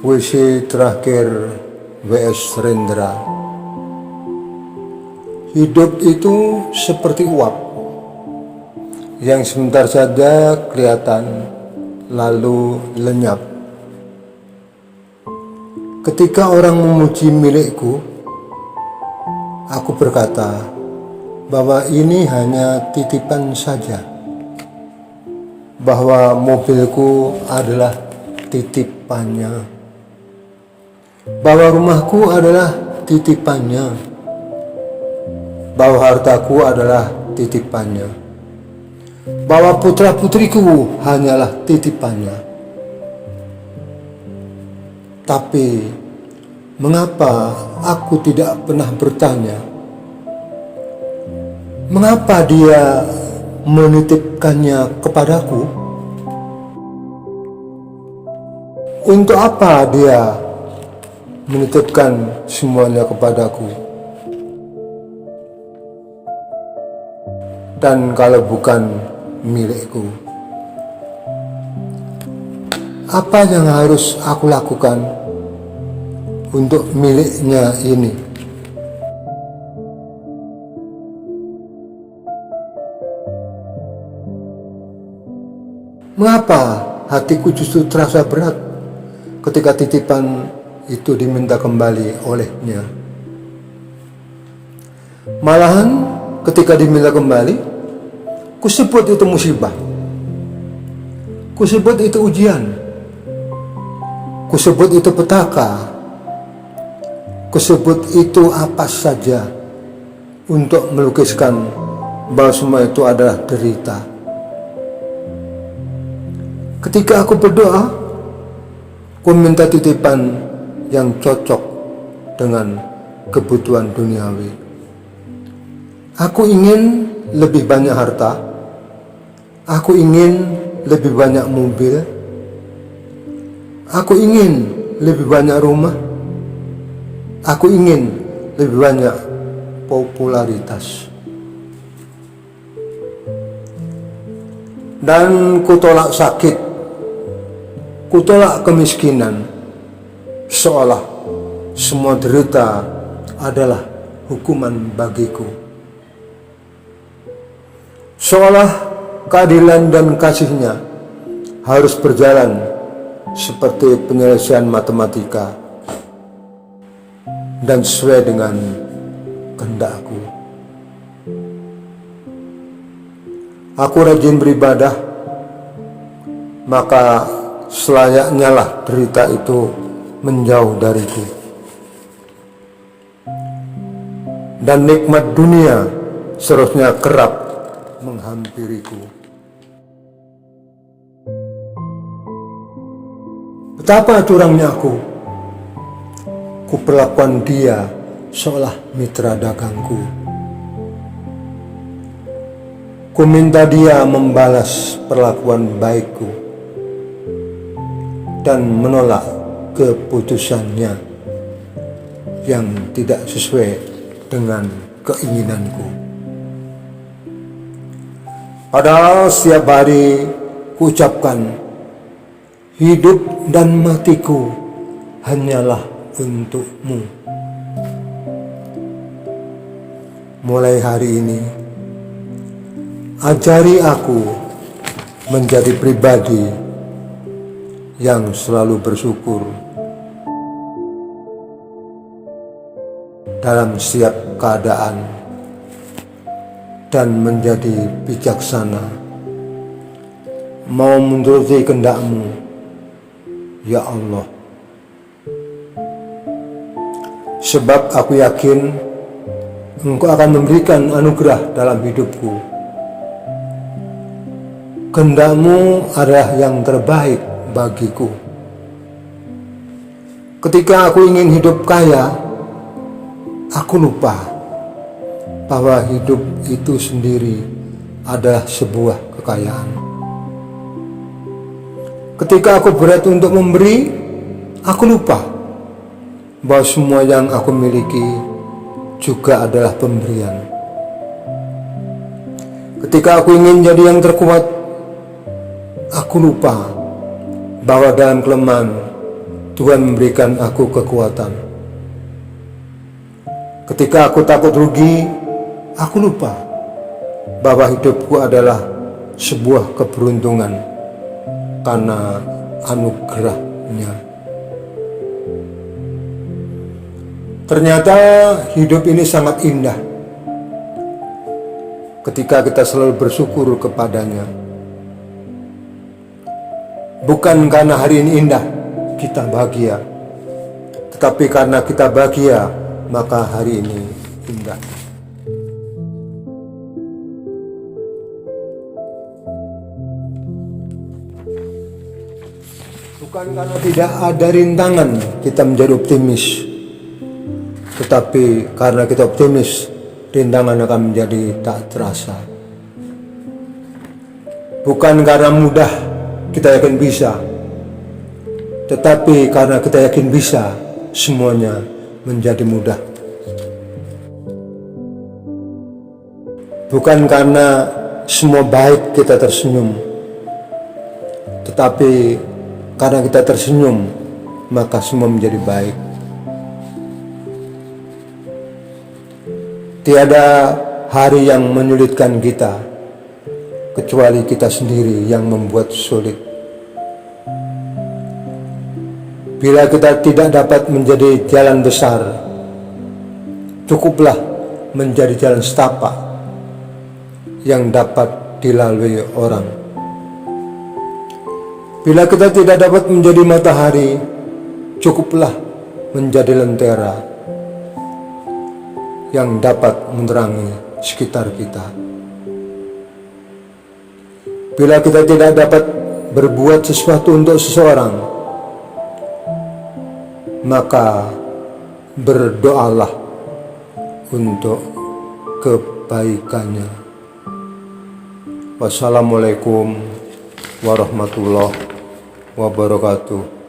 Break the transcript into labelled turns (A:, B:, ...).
A: Puisi terakhir W.S. Rendra. Hidup itu seperti uap yang sebentar saja kelihatan lalu lenyap. Ketika orang memuji milikku, aku berkata bahwa ini hanya titipan saja, bahwa mobilku adalah titipannya, bahwa rumahku adalah titipannya, bahwa hartaku adalah titipannya, bahwa putra-putriku hanyalah titipannya. Tapi mengapa aku tidak pernah bertanya, mengapa dia menitipkannya kepadaku? Untuk apa dia menitipkan semuanya kepadaku? Dan kalau bukan milikku, apa yang harus aku lakukan untuk miliknya ini? Mengapa hatiku justru terasa berat ketika titipan itu diminta kembali olehnya? Malahan ketika diminta kembali, kusebut itu musibah, kusebut itu ujian, kusebut itu petaka, kusebut itu apa saja untuk melukiskan bahwa semua itu adalah derita. Ketika aku berdoa, ku minta titipan yang cocok dengan kebutuhan duniawi. Aku ingin lebih banyak harta, aku ingin lebih banyak mobil, aku ingin lebih banyak rumah, aku ingin lebih banyak popularitas. Dan kutolak sakit, kutolak kemiskinan, seolah semua derita adalah hukuman bagiku. Seolah keadilan dan kasihnya harus berjalan seperti penyelesaian matematika dan sesuai dengan kehendakku. Aku rajin beribadah, maka selayaknya lah derita itu menjauh dariku. Dan nikmat dunia seharusnya kerap menghampiriku. Betapa curangnya aku perlakuan dia seolah mitra dagangku. Ku minta dia membalas perlakuan baikku dan menolak keputusannya yang tidak sesuai dengan keinginanku. Padahal setiap hari ku ucapkan, hidup dan matiku hanyalah untukmu. Mulai hari ini, ajari aku menjadi pribadi yang selalu bersyukur dalam setiap keadaan dan menjadi bijaksana, mau menuruti kehendak-Mu, ya Allah. Sebab aku yakin Engkau akan memberikan anugerah dalam hidupku. Kehendak-Mu adalah yang terbaik bagiku. Ketika aku ingin hidup kaya, aku lupa bahwa hidup itu sendiri adalah sebuah kekayaan. Ketika aku berat untuk memberi, aku lupa bahwa semua yang aku miliki juga adalah pemberian. Ketika aku ingin jadi yang terkuat, aku lupa bahwa dalam kelemahan Tuhan memberikan aku kekuatan. Ketika aku takut rugi, aku lupa bahwa hidupku adalah sebuah keberuntungan karena anugerah-Nya. Ternyata hidup ini sangat indah ketika kita selalu bersyukur kepadanya. Bukan karena hari ini indah kita bahagia, tetapi karena kita bahagia maka hari ini indah. Bukan karena tidak ada rintangan kita menjadi optimis, tetapi karena kita optimis, rintangan akan menjadi tak terasa. Bukan karena mudah kita yakin bisa, tetapi karena kita yakin bisa, semuanya menjadi mudah. Bukan karena semua baik kita tersenyum, tetapi karena kita tersenyum, maka semua menjadi baik. Tiada hari yang menyulitkan kita, kecuali kita sendiri yang membuat sulit. Bila kita tidak dapat menjadi jalan besar, cukuplah menjadi jalan setapak yang dapat dilalui orang. Bila kita tidak dapat menjadi matahari, cukuplah menjadi lentera yang dapat menerangi sekitar kita. Bila kita tidak dapat berbuat sesuatu untuk seseorang, maka berdoalah untuk kebaikannya. Wassalamualaikum warahmatullahi wabarakatuh.